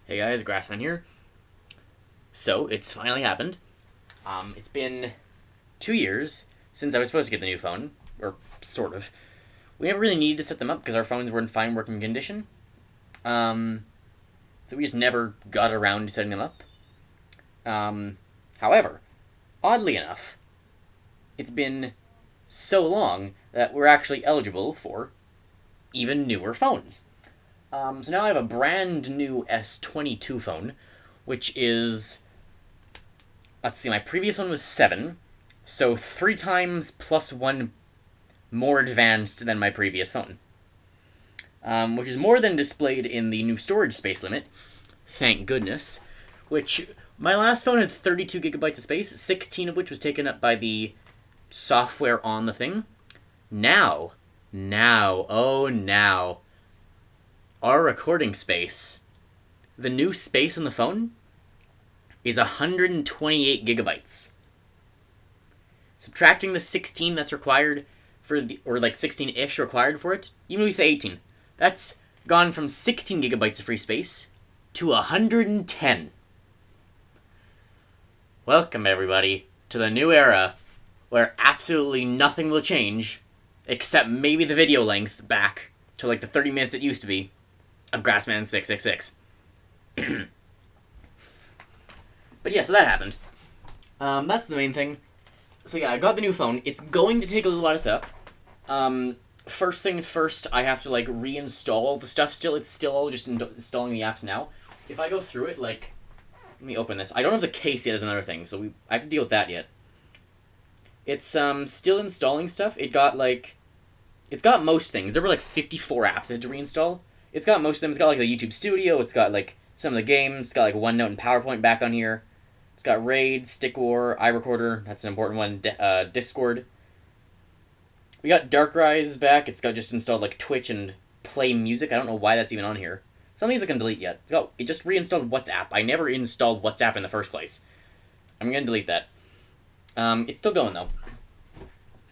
Hey guys, Grassman here. So, it's finally happened. It's been 2 years since I was supposed to get the new phone, or sort of. We never really needed to set them up because our phones were in fine working condition. Um, so we just never got around to setting them up. However, oddly enough, it's been so long that we're actually eligible for even newer phones. So now I have a brand new S22 phone, which is, let's see, my previous one was 7, so 3 times plus 1 more advanced than my previous phone. Which is more than displayed in the new storage space limit, thank goodness, which my last phone had 32 gigabytes of space, 16 of which was taken up by the software on the thing. Now, our recording space, the new space on the phone, is 128 gigabytes. Subtracting the 16 that's required for the, or like 16-ish required for it, even if we say 18, that's gone from 16 gigabytes of free space to 110. Welcome, everybody, to the new era where absolutely nothing will change except maybe the video length back to like the 30 minutes it used to be of Grassman 666. But yeah, so that happened. That's the main thing. So yeah, I got the new phone. It's going to take a little while to set up. First things first, I have to like reinstall all the stuff still. It's still all just installing the apps now. If I go through it, like, let me open this. I don't have the case yet as another thing, so I have to deal with that yet. It's still installing stuff. It's got most things. There were like 54 apps I had to reinstall. It's got most of them. It's got like the YouTube Studio. It's got like some of the games. It's got like OneNote and PowerPoint back on here. It's got Raid, Stick War, iRecorder. That's an important one. Discord. We got Darkrise back. It's got just installed like Twitch and Play Music. I don't know why that's even on here. Some of these I can delete yet. It just reinstalled WhatsApp. I never installed WhatsApp in the first place. I'm gonna delete that. It's still going though.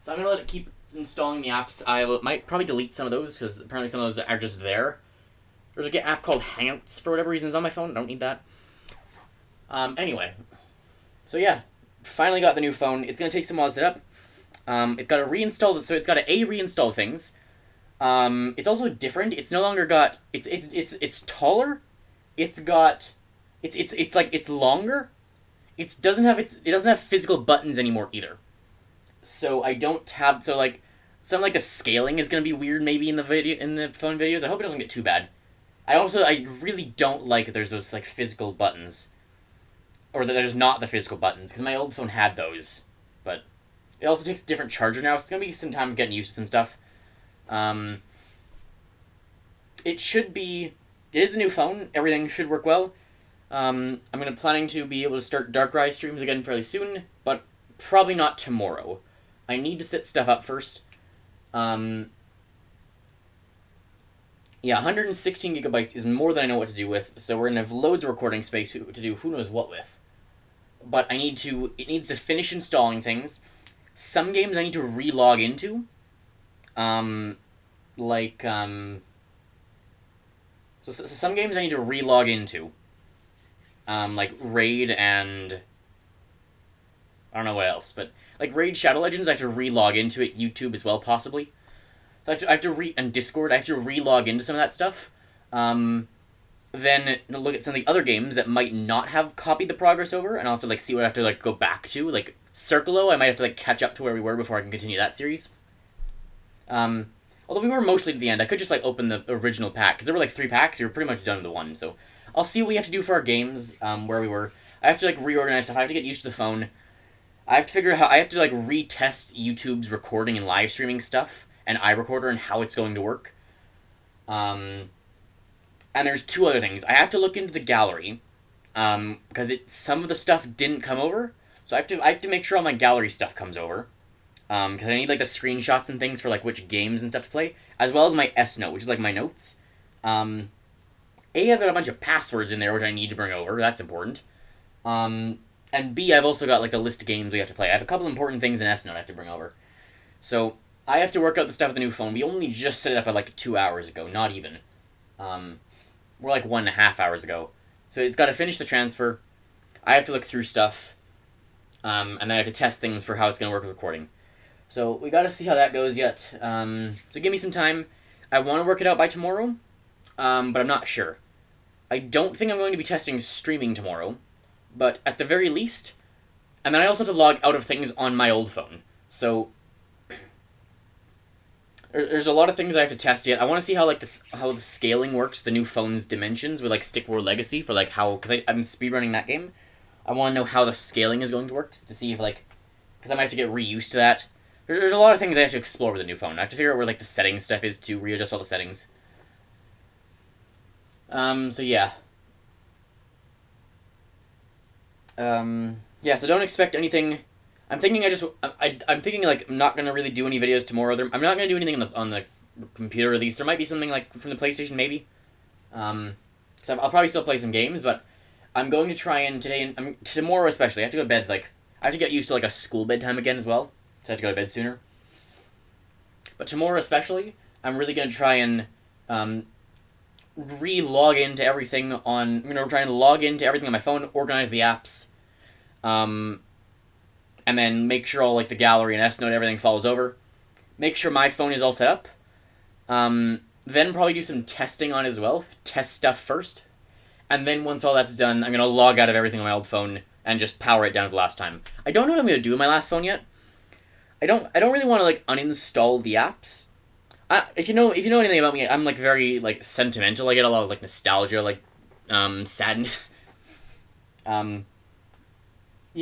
So I'm gonna let it keep installing the apps. Might probably delete some of those because apparently some of those are just there. There's like an app called Hangouts for whatever reason is on my phone. I don't need that. Anyway. So yeah, finally got the new phone. It's gonna take some while to set up. It's got to reinstall, so it's got to reinstall things. It's also different. It's no longer got, it's taller. It's longer. It doesn't have physical buttons anymore either. So I don't have, so like, some like the scaling is gonna be weird maybe in the phone videos. I hope it doesn't get too bad. I really don't like that there's those like physical buttons. Or that there's not the physical buttons, because my old phone had those. But it also takes a different charger now, so it's going to be some time getting used to some stuff. It is a new phone, everything should work well. I'm planning to be able to start Darkrise streams again fairly soon, but probably not tomorrow. I need to set stuff up first. Yeah, 116 gigabytes is more than I know what to do with, so we're going to have loads of recording space to do who knows what with. But it needs to finish installing things. Some games I need to re-log into. So some games I need to re-log into. Like Raid and I don't know what else, but like Raid Shadow Legends I have to re-log into it, YouTube as well possibly. So and Discord, I have to re-log into some of that stuff. Then look at some of the other games that might not have copied the progress over, and I'll have to like see what I have to like go back to. Like Circolo, I might have to like catch up to where we were before I can continue that series. Although we were mostly to the end, I could just like open the original pack because there were like 3 packs. We were pretty much done with the one, so I'll see what we have to do for our games. Where we were, I have to like reorganize stuff. I have to get used to the phone. I have to figure out how I have to like retest YouTube's recording and live streaming stuff and iRecorder and how it's going to work. And there's 2 other things. I have to look into the gallery, because some of the stuff didn't come over. So I have to make sure all my gallery stuff comes over, because I need like the screenshots and things for like which games and stuff to play, as well as my S note, which is like my notes. I've got a bunch of passwords in there which I need to bring over. That's important. And B, I've also got like the list of games we have to play. I have a couple important things in S note I have to bring over. So I have to work out the stuff with the new phone. We only just set it up like 2 hours ago, not even. More like 1.5 hours ago. So it's got to finish the transfer. I have to look through stuff, and then I have to test things for how it's going to work with recording. So we got to see how that goes yet. So give me some time. I want to work it out by tomorrow, but I'm not sure. I don't think I'm going to be testing streaming tomorrow, but at the very least, and then I also have to log out of things on my old phone. So there's a lot of things I have to test yet. I want to see how how the scaling works, the new phone's dimensions with like Stick War Legacy for like how, because I'm speedrunning that game. I want to know how the scaling is going to work to see if like, because I might have to get reused to that. There's a lot of things I have to explore with the new phone. I have to figure out where like the settings stuff is to readjust all the settings. So yeah. Yeah, so don't expect anything. I'm thinking I'm thinking like I'm not gonna really do any videos tomorrow. I'm not gonna do anything on the computer at least. There might be something like from the PlayStation maybe. So I'll probably still play some games, but I'm going to try and tomorrow especially. I have to go to bed I have to get used to like a school bedtime again as well. So I have to go to bed sooner. But tomorrow especially, I'm really gonna try and re-log into everything on. I'm gonna try and log into everything on my phone, organize the apps, and then make sure all like the gallery and S-Note everything follows over. Make sure my phone is all set up. Then probably do some testing on it as well. Test stuff first, and then once all that's done, I'm gonna log out of everything on my old phone and just power it down to the last time. I don't know what I'm gonna do with my last phone yet. I don't really want to like uninstall the apps. If you know anything about me, I'm like very like sentimental. I get a lot of like nostalgia, like sadness. You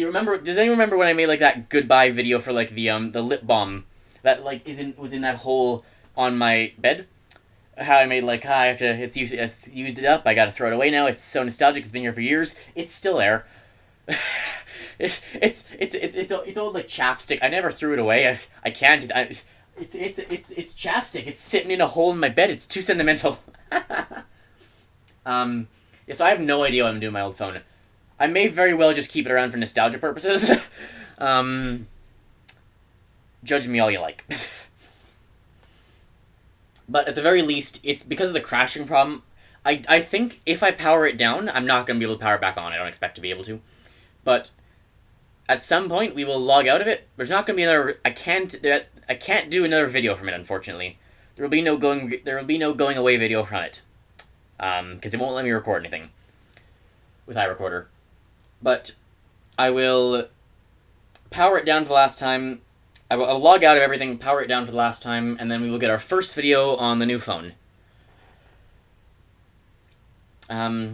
remember? Does anyone remember when I made like that goodbye video for like the lip balm that like was in that hole on my bed? How I made like I have to it's used it up. I got to throw it away now. It's so nostalgic. It's been here for years. It's still there. It's old like chapstick. I never threw it away. I can't. It's chapstick. It's sitting in a hole in my bed. It's too sentimental. Yeah, so I have no idea what I'm doing with my old phone. I may very well just keep it around for nostalgia purposes. Judge me all you like. But at the very least, it's because of the crashing problem. I think if I power it down, I'm not going to be able to power it back on. I don't expect to be able to. But at some point, we will log out of it. There's not going to be another. I can't do another video from it. Unfortunately, there will be no going away video from it, because it won't let me record anything with iRecorder. But I will power it down for the last time. I'll log out of everything, power it down for the last time, and then we will get our first video on the new phone. Yeah,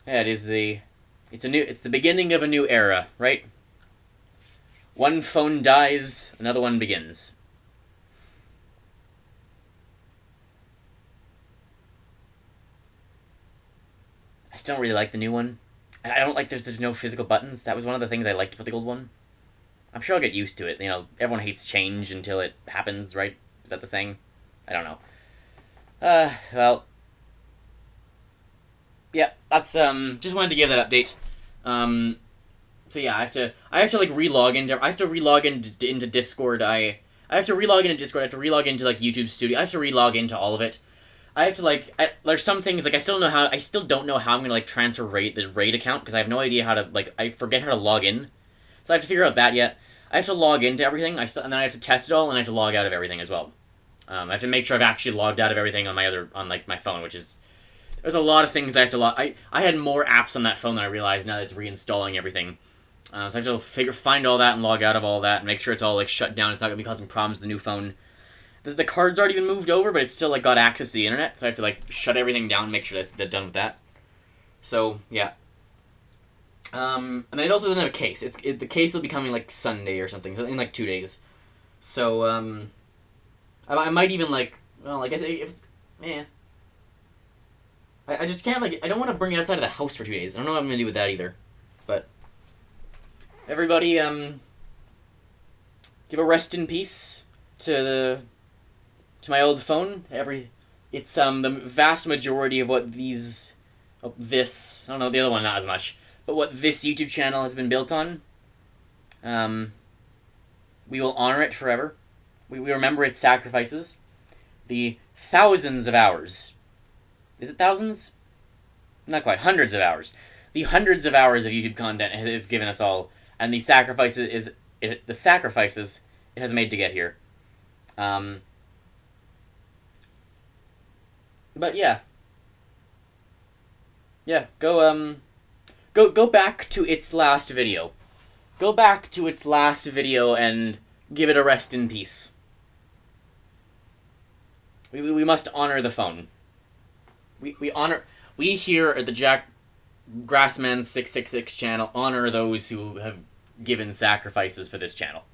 it's the beginning of a new era, right? One phone dies, another one begins. I still don't really like the new one. I don't like there's no physical buttons. That was one of the things I liked about the old one. I'm sure I'll get used to it. You know, everyone hates change until it happens, right? Is that the saying? I don't know. Well. Yeah, that's, just wanted to give that update. So yeah, I have to like relog into, into Discord. I have to relog into Discord, I have to relog into like YouTube Studio, I have to relog into all of it. I have to like, there's some things, like I still don't know how I'm gonna like transfer the raid account, because I have no idea how to, like, I forget how to log in. So I have to figure out that yet. I have to log into everything, and then I have to test it all, and I have to log out of everything as well. I have to make sure I've actually logged out of everything on my phone, which is, there's a lot of things I have to log. I had more apps on that phone than I realized now that it's reinstalling everything. So I have to find all that and log out of all that and make sure it's all like shut down. It's not gonna be causing problems with the new phone. The card's already been moved over, but it's still like got access to the internet, so I have to like shut everything down and make sure they're done with that. So yeah. And then it also doesn't have a case. The case will be coming like Sunday or something, in like 2 days. So I might even like, well, I guess if it's, I just can't, like, I don't want to bring it outside of the house for 2 days. I don't know what I'm gonna do with that either. But everybody, give a rest in peace to my old phone. It's the vast majority of what this, I don't know, the other one not as much, but what this YouTube channel has been built on. We will honor it forever. We remember its sacrifices. The thousands of hours. Is it thousands? not quite, hundreds of hours. The hundreds of hours of YouTube content it has given us all, and the sacrifices it has made to get here. But yeah. Yeah, go back to its last video. Go back to its last video and give it a rest in peace. We must honor the phone. We here at the Jack Grassman 666 channel honor those who have given sacrifices for this channel.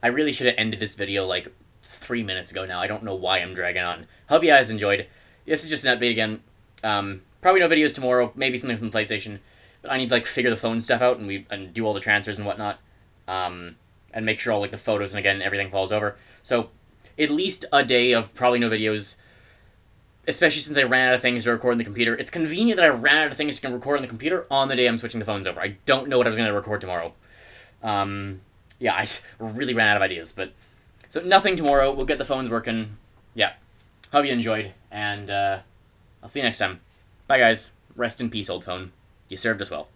I really should have ended this video like 3 minutes ago now. I don't know why I'm dragging on. Hope you guys enjoyed. This is just an update again. Probably no videos tomorrow. Maybe something from PlayStation. But I need to like figure the phone stuff out and do all the transfers and whatnot. And make sure all like the photos and again everything falls over. So at least a day of probably no videos. Especially since I ran out of things to record on the computer. It's convenient that I ran out of things to record on the computer on the day I'm switching the phones over. I don't know what I was going to record tomorrow. Yeah, I really ran out of ideas. But so nothing tomorrow. We'll get the phones working. Yeah. Hope you enjoyed. And I'll see you next time. Bye, guys. Rest in peace, old phone. You served us well.